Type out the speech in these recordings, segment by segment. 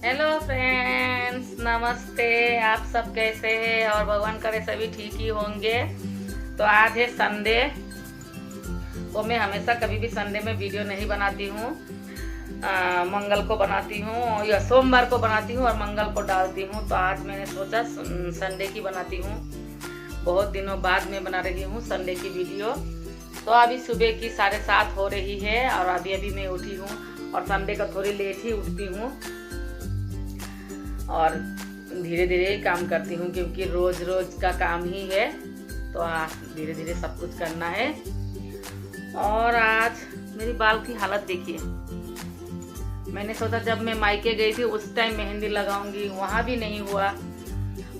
Hello friends, नमस्ते। आप सब कैसे हैं? और भगवान करे सभी ठीक ही होंगे। तो आज है संडे। तो मैं हमेशा कभी भी संडे में वीडियो नहीं बनाती हूँ। मंगल को बनाती हूँ या सोमवार को बनाती हूँ और मंगल को डालती हूँ। तो आज मैंने सोचा संडे की बनाती हूँ। बहुत दिनों बाद मैं बना रही हूँ संडे की वीडियो। तो अभी सुबह की 7:30 हो रही है और अभी मैं उठी हूँ और संडे का थोड़ी लेट ही उठती हूँ और धीरे धीरे ही काम करती हूँ क्योंकि रोज रोज का काम ही है। तो आज धीरे धीरे सब कुछ करना है। और आज मेरी बाल की हालत देखिए। मैंने सोचा जब मैं मायके गई थी उस टाइम मेहंदी लगाऊंगी, वहाँ भी नहीं हुआ।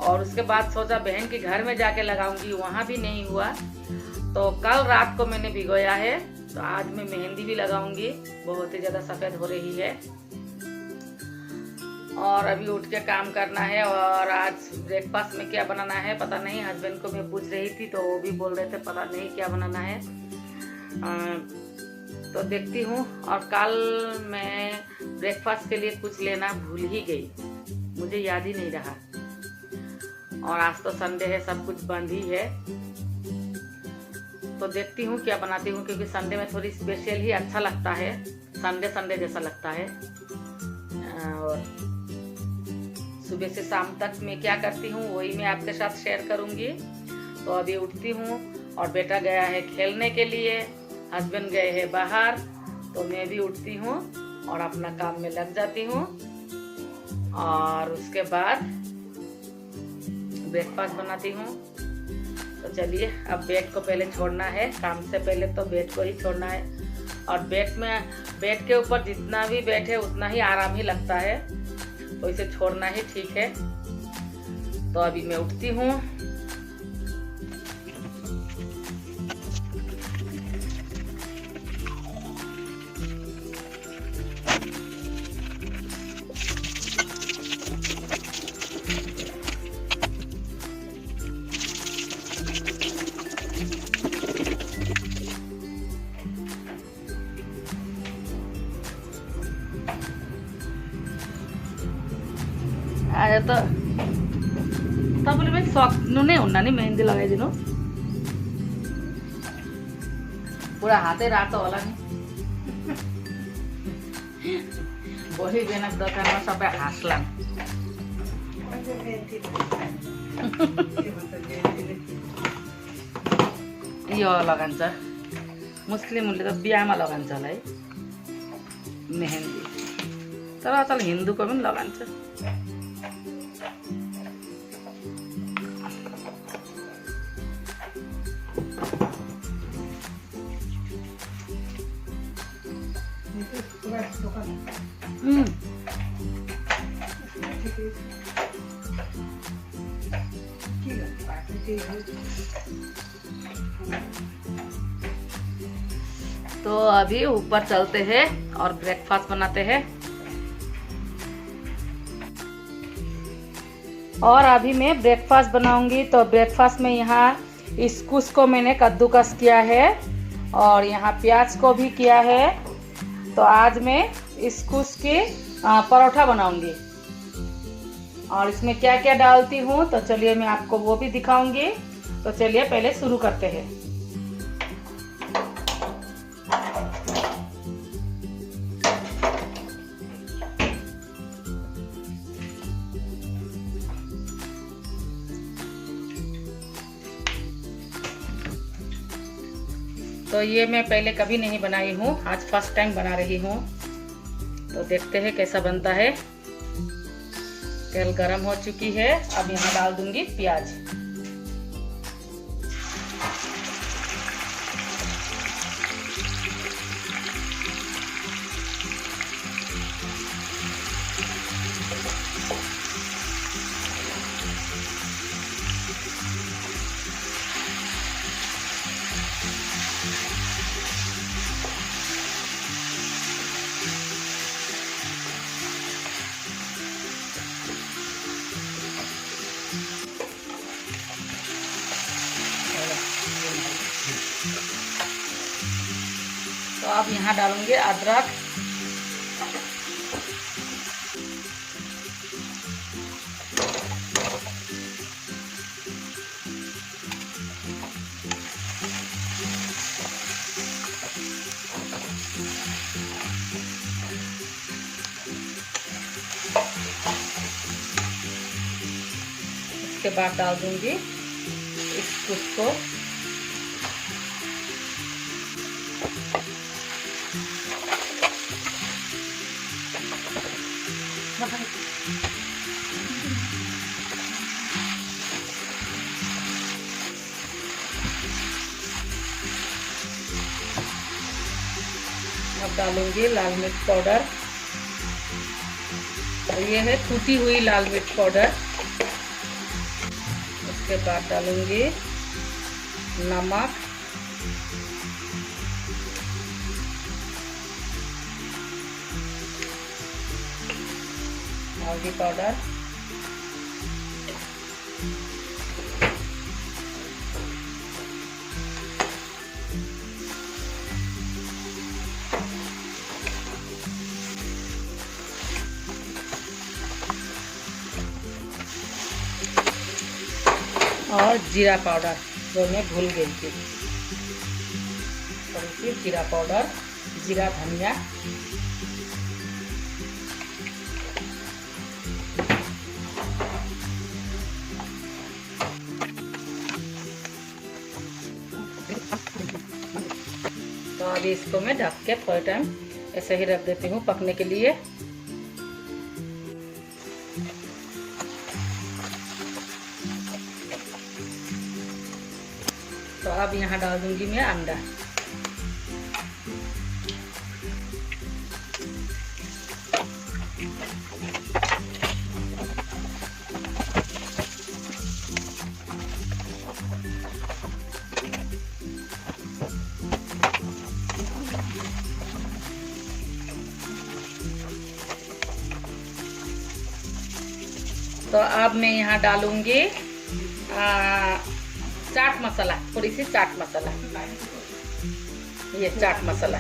और उसके बाद सोचा बहन के घर में जाके लगाऊंगी, वहाँ भी नहीं हुआ। तो कल रात को मैंने भिगोया है, तो आज मैं मेहंदी भी लगाऊंगी। बहुत ही ज़्यादा सफ़ेद हो रही है और अभी उठ के काम करना है। और आज ब्रेकफास्ट में क्या बनाना है पता नहीं। हस्बैंड को मैं पूछ रही थी तो वो भी बोल रहे थे पता नहीं क्या बनाना है। तो देखती हूँ। और कल मैं ब्रेकफास्ट के लिए कुछ लेना भूल ही गई, मुझे याद ही नहीं रहा। और आज तो संडे है, सब कुछ बंद ही है। तो देखती हूँ क्या बनाती हूँ क्योंकि संडे में थोड़ी स्पेशल ही अच्छा लगता है। संडे संडे जैसा लगता है। और सुबह से शाम तक मैं क्या करती हूँ वही मैं आपके साथ शेयर करूँगी। तो अभी उठती हूँ और बेटा गया है खेलने के लिए, हस्बैंड गए हैं बाहर। तो मैं भी उठती हूँ और अपना काम में लग जाती हूँ। और उसके बाद ब्रेकफास्ट बनाती हूँ। तो चलिए, अब बेड को पहले छोड़ना है। काम से पहले तो बेड को ही छोड़ना है। और बेड के ऊपर जितना भी बैठे उतना ही आराम ही लगता है, तो इसे छोड़ना ही ठीक है। तो अभी मैं उठती हूँ। आज तो तपाईँले सक्नु नै हुन्न नि मेहन्दी लगाइदिनु। पुरा हातै रातो होला नि। भोलि बिहान दोकानमा सबै हाँस्लान्। यो लगान्छ, मुस्लिमहरूले त बिहामा लगान्छ होला है मेहन्दी। तर अचल हिन्दूको पनि लगान्छ। तो अभी ऊपर चलते हैं और ब्रेकफास्ट बनाते हैं। और अभी मैं ब्रेकफास्ट बनाऊंगी। तो ब्रेकफास्ट में यहाँ स्क्वैश को मैंने कद्दूकस किया है और यहाँ प्याज को भी किया है। तो आज मैं स्क्वैश के परोठा बनाऊंगी। और इसमें क्या क्या डालती हूँ तो चलिए मैं आपको वो भी दिखाऊंगी। तो चलिए पहले शुरू करते हैं। तो ये मैं पहले कभी नहीं बनाई हूँ, आज फर्स्ट टाइम बना रही हूँ। तो देखते हैं कैसा बनता है। तेल गरम हो चुकी है, अब यहाँ डाल दूंगी प्याज। तो अब यहाँ डालूंगे अदरक। उसके बाद डाल दूंगी इस कुछ को। अब डालूंगी लाल मिर्च पाउडर, और ये है कूटी हुई लाल मिर्च पाउडर। उसके बाद डालूंगी नमक, हल्दी पाउडर, और जीरा पाउडर जो मैं भूल गई थी, थोड़ी सी जीरा पाउडर, जीरा धनिया। तो अभी इसको मैं ढक के थोड़ा टाइम ऐसे ही रख देती हूँ पकने के लिए। तो अब यहाँ डाल दूंगी मैं अंडा। तो अब मैं यहाँ डालूंगी चाट मसाला, थोड़ी सी चाट मसाला, ये चाट मसाला।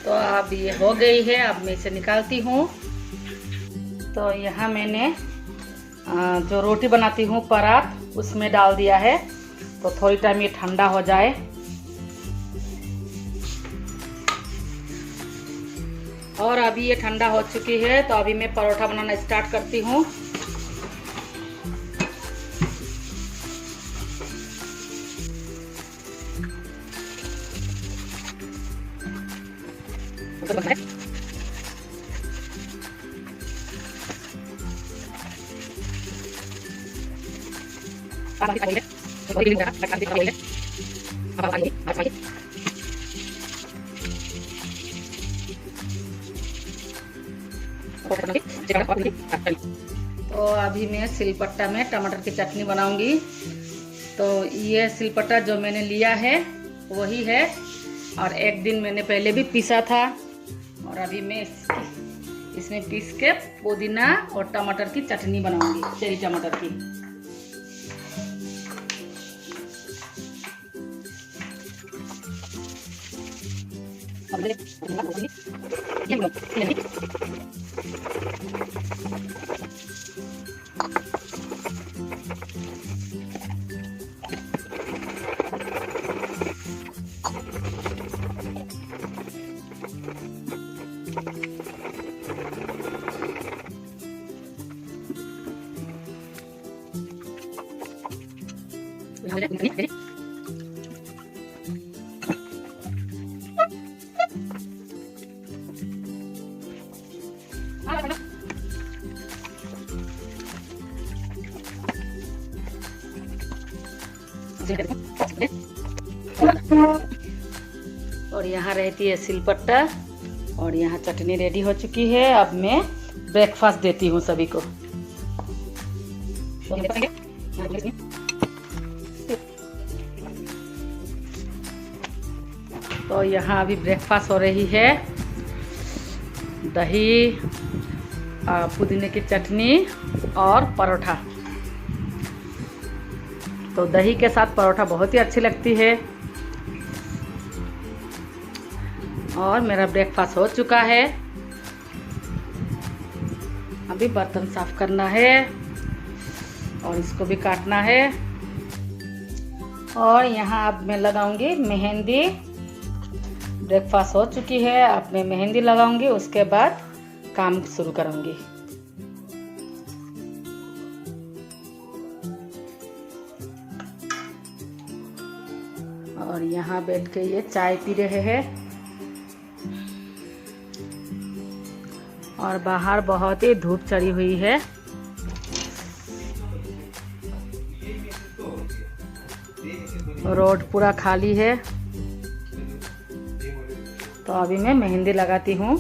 तो अब ये हो गई है, अब मैं इसे निकालती हूँ। तो यहाँ मैंने जो रोटी बनाती हूँ परात, उसमें डाल दिया है। तो थोड़ी टाइम ये ठंडा हो जाए। और अभी ये ठंडा हो चुकी है, तो अभी मैं परोठा बनाना स्टार्ट करती हूँ। तो अभी मैं सिलपट्टा में टमाटर की चटनी बनाऊंगी। तो ये सिलपट्टा जो मैंने लिया है वही है, और एक दिन मैंने पहले भी पीसा था, और अभी मैं इसमें पीस के पुदीना और टमाटर की चटनी बनाऊंगी, चेरी टमाटर की। और यहाँ रहती है सिलपट्टा, और यहाँ चटनी रेडी हो चुकी है। अब मैं ब्रेकफास्ट देती हूँ सभी को। तो यहाँ अभी ब्रेकफास्ट हो रही है। दही, पुदीने की चटनी और परोठा। तो दही के साथ परोठा बहुत ही अच्छी लगती है। और मेरा ब्रेकफास्ट हो चुका है। अभी बर्तन साफ करना है और इसको भी काटना है। और यहाँ अब मैं लगाऊंगी मेहंदी। ब्रेकफास्ट हो चुकी है। अब मैं मेहंदी लगाऊंगी, उसके बाद काम शुरू करूंगी। और यहाँ बैठ के ये चाय पी रहे हैं। और बाहर बहुत ही धूप चढ़ी हुई है। रोड पूरा खाली है। तो अभी मैं मेहंदी लगाती हूँ।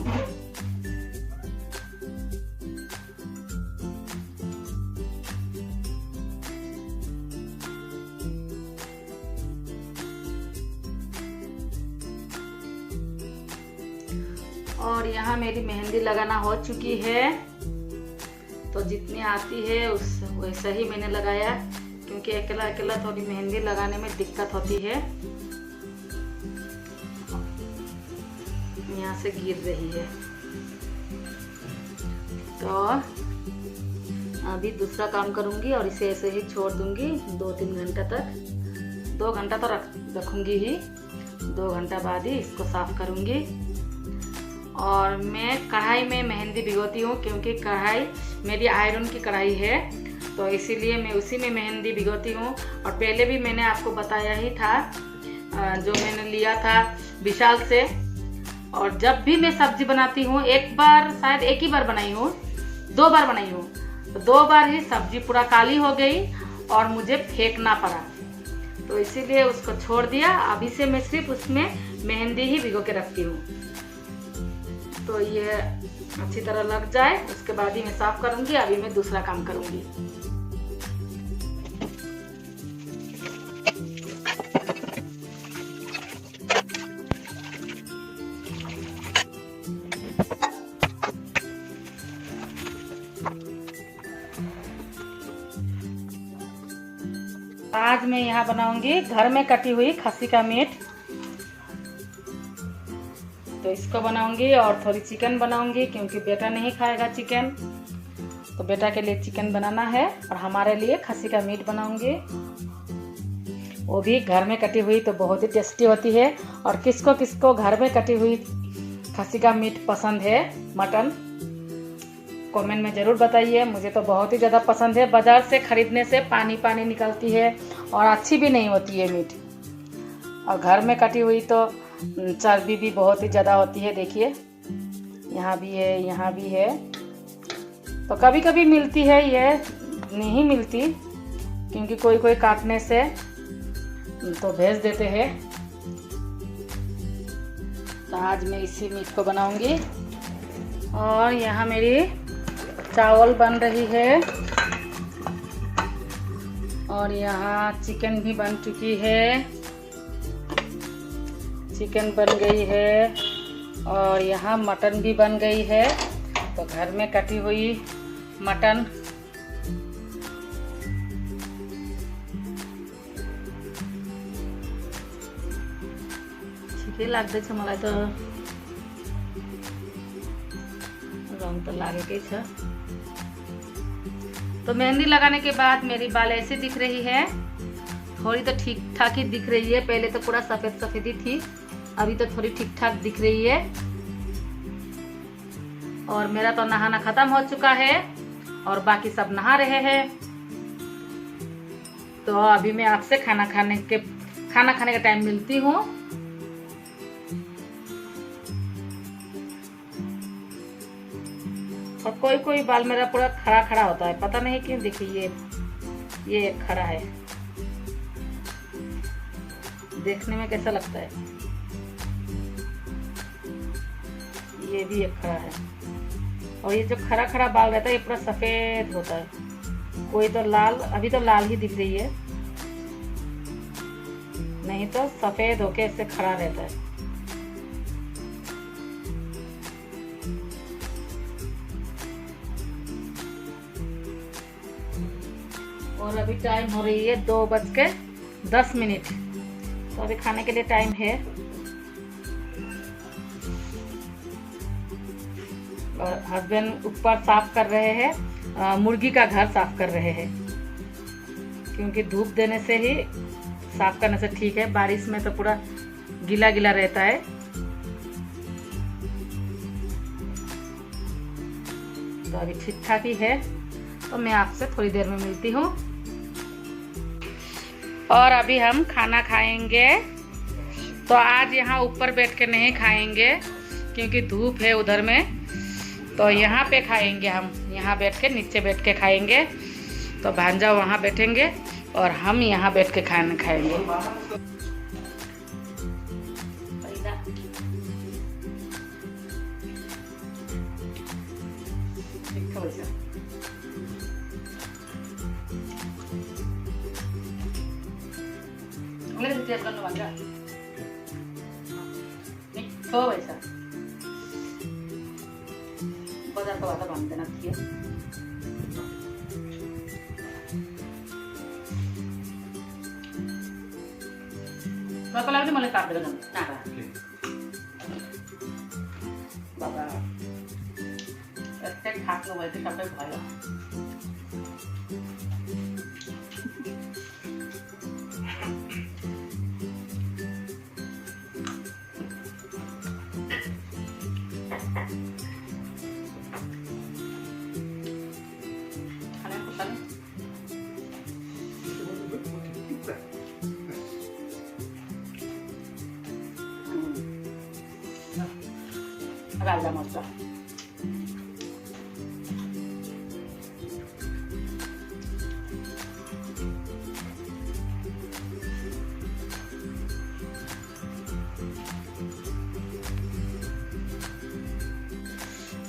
और यहाँ मेरी मेहंदी लगाना हो चुकी है। तो जितनी आती है उस वैसा ही मैंने लगाया, क्योंकि अकेला अकेला थोड़ी मेहंदी लगाने में दिक्कत होती है। यहाँ से गिर रही है। तो अभी दूसरा काम करूँगी और इसे ऐसे ही छोड़ दूँगी 2-3 घंटा तक। 2 घंटा तो रखूँगी ही। 2 घंटा बाद ही इसको साफ करूँगी। और मैं कढ़ाई में मेहंदी भिगोती हूँ, क्योंकि कढ़ाई मेरी आयरन की कढ़ाई है, तो इसीलिए मैं उसी में मेहंदी भिगोती हूँ। और पहले भी मैंने आपको बताया ही था, जो मैंने लिया था विशाल से। और जब भी मैं सब्जी बनाती हूँ, एक बार शायद एक ही बार बनाई हूँ, 2 बार बनाई हूँ, तो 2 बार ही सब्जी पूरा काली हो गई और मुझे फेंकना पड़ा। तो इसीलिए उसको छोड़ दिया। अभी से मैं सिर्फ उसमें मेहंदी ही भिगो के रखती हूँ। तो ये अच्छी तरह लग जाए, उसके बाद ही मैं साफ करूँगी। अभी मैं दूसरा काम करूँगी। आज मैं यहाँ बनाऊंगी घर में कटी हुई खस्सी का मीट। तो इसको बनाऊंगी और थोड़ी चिकन बनाऊंगी, क्योंकि बेटा नहीं खाएगा चिकन। तो बेटा के लिए चिकन बनाना है और हमारे लिए खस्सी का मीट बनाऊंगी। वो भी घर में कटी हुई, तो बहुत ही टेस्टी होती है। और किसको किसको घर में कटी हुई खस्सी का मीट पसंद है, मटन, कमेंट में ज़रूर बताइए। मुझे तो बहुत ही ज़्यादा पसंद है। बाज़ार से ख़रीदने से पानी पानी निकलती है और अच्छी भी नहीं होती है मीट। और घर में कटी हुई तो चर्बी भी बहुत ही ज़्यादा होती है। देखिए, यहाँ भी है, यहाँ भी है। तो कभी कभी मिलती है, ये नहीं मिलती, क्योंकि कोई कोई काटने से तो भेज देते हैं। तो आज मैं इसी मीट को बनाऊंगी। और यहाँ मेरी चावल बन रही है और यहाँ चिकन भी बन चुकी है। चिकन बन गई है और यहाँ मटन भी बन गई है। तो घर में कटी हुई मटन ठिकै लाग्दैछ मलाई तो रंग तो लागेकै छ। तो मेहंदी लगाने के बाद मेरी बाल ऐसे दिख रही है। थोड़ी तो ठीक ठाक ही दिख रही है। पहले तो पूरा सफ़ेद सफ़ेद ही थी, अभी तो थोड़ी ठीक ठाक दिख रही है। और मेरा तो नहाना खत्म हो चुका है और बाकी सब नहा रहे हैं। तो अभी मैं आपसे खाना खाने का टाइम मिलती हूँ। और कोई कोई बाल मेरा पूरा खड़ा खड़ा होता है, पता नहीं क्यों। देखिए ये खड़ा है, देखने में कैसा लगता है। ये भी एक खड़ा है। और ये जो खड़ा खड़ा बाल रहता है ये पूरा सफेद होता है। कोई तो लाल, अभी तो लाल ही दिख रही है, नहीं तो सफेद होके ऐसे खड़ा रहता है। और अभी टाइम हो रही है 2:10। तो अभी खाने के लिए टाइम है। और हस्बैंड ऊपर साफ कर रहे हैं, मुर्गी का घर साफ कर रहे हैं, क्योंकि धूप देने से ही साफ करने से ठीक है। बारिश में तो पूरा गीला गीला रहता है। तो अभी ठीक ठाक ही है, तो मैं आपसे थोड़ी देर में मिलती हूँ। और अभी हम खाना खाएंगे। तो आज यहाँ ऊपर बैठ के नहीं खाएंगे क्योंकि धूप है उधर में, तो यहाँ पे खाएंगे। हम यहाँ बैठ के नीचे बैठ के खाएंगे। तो भांजा वहाँ बैठेंगे और हम यहाँ बैठ के खाना खाएंगे। बजारको भात भन्दैन थियो। तपाईँलाई पनि मैले काट्दै जानु काँटा बाबा यस्तै खाट्नु भयो कि सबै भयो। राजा मर्चा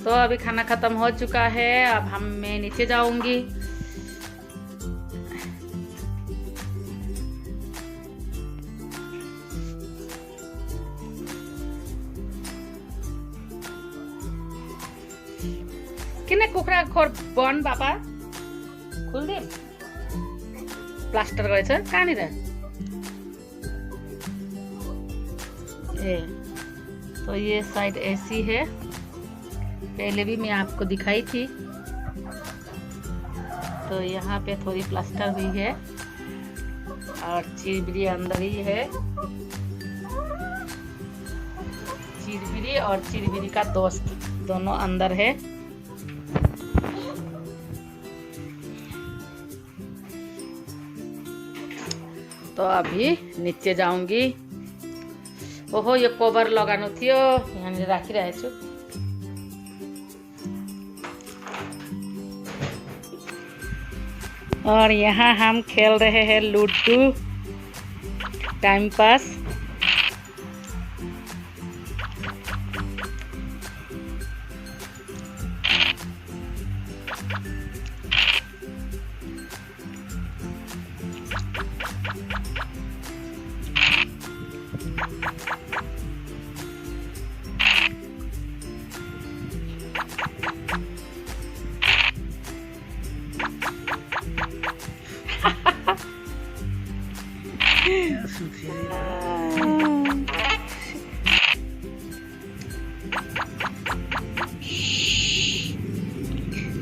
तो अभी खाना खत्म हो चुका है। अब मैं नीचे जाऊंगी। किन कुखुरा खोर बन बाबा खुल्दे प्लास्टर गरेछ कहाँनिर? ए तो ये साइड ऐसी है, पहले भी मैं आपको दिखाई थी। तो यहाँ पे थोड़ी प्लास्टर हुई है और चिरबिरी अंदर ही है। चिरबिरी और चिरबिरी का दोस्त दोनों अंदर है। तो अभी नीचे जाऊंगी। ओहो यो कभर लगानु थियो, यहाँ राखिरहेछु। और यहाँ हम खेल रहे हैं लूडो, टाइम पास।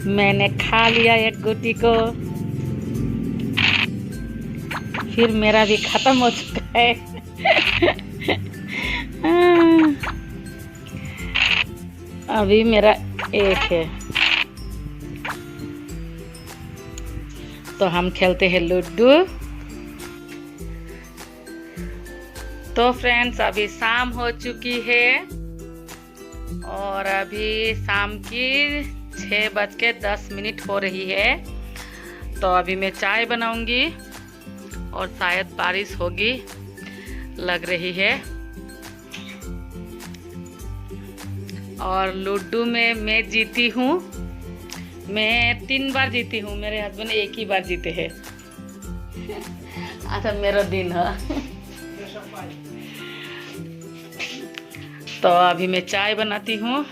मैंने खा लिया एक गुटी को, फिर मेरा भी खत्म हो चुका है। अभी मेरा एक है। तो हम खेलते हैं लूडो। तो फ्रेंड्स अभी शाम हो चुकी है और अभी शाम की 6:10 हो रही है। तो अभी मैं चाय बनाऊंगी और शायद बारिश होगी, लग रही है। और लूडो में मैं जीती हूँ। मैं 3 बार जीती हूँ, मेरे हस्बैंड एक ही बार जीते हैं। अच्छा मेरा दिन है। तो अभी मैं चाय बनाती हूँ।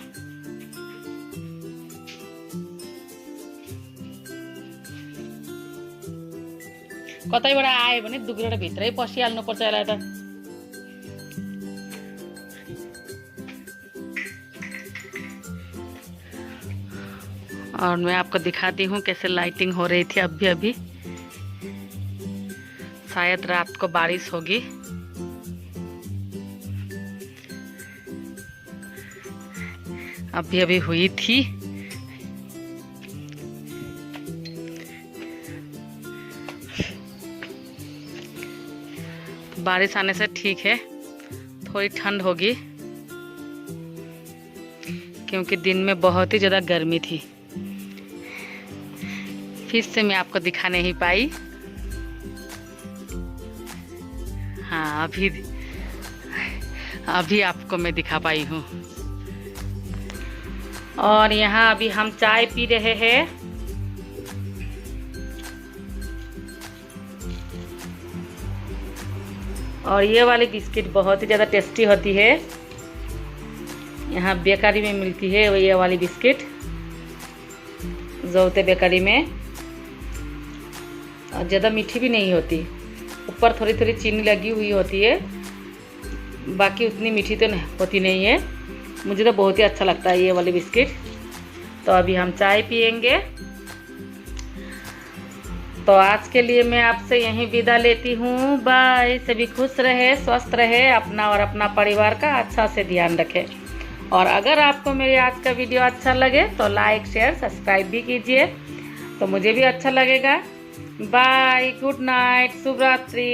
कतैबाट आयो भने दुब्रेर भित्रै पसिहाल्नु पर्छ यसलाई त। और मैं आपको दिखाती हूँ कैसे लाइटिंग हो रही थी अभी अभी। शायद रात को बारिश होगी। अभी अभी हुई थी। बारिश आने से ठीक है, थोड़ी ठंड होगी, क्योंकि दिन में बहुत ही ज़्यादा गर्मी थी। फिर से मैं आपको दिखा नहीं पाई। हाँ, अभी आपको मैं दिखा पाई हूँ। और यहाँ अभी हम चाय पी रहे हैं। और ये वाली बिस्किट बहुत ही ज़्यादा टेस्टी होती है, यहाँ बेकरी में मिलती है ये वाली बिस्किट, जोते बेकरी में। और ज़्यादा मीठी भी नहीं होती, ऊपर थोड़ी थोड़ी चीनी लगी हुई होती है, बाकी उतनी मीठी तो होती नहीं है। मुझे तो बहुत ही अच्छा लगता है ये वाली बिस्किट। तो अभी हम चाय पियेंगे। तो आज के लिए मैं आपसे यहीं विदा लेती हूँ। बाय। सभी खुश रहे, स्वस्थ रहे, अपना और अपना परिवार का अच्छा से ध्यान रखें। और अगर आपको मेरे आज का वीडियो अच्छा लगे तो लाइक, शेयर, सब्सक्राइब भी कीजिए, तो मुझे भी अच्छा लगेगा। बाय, गुड नाइट, शुभ रात्रि।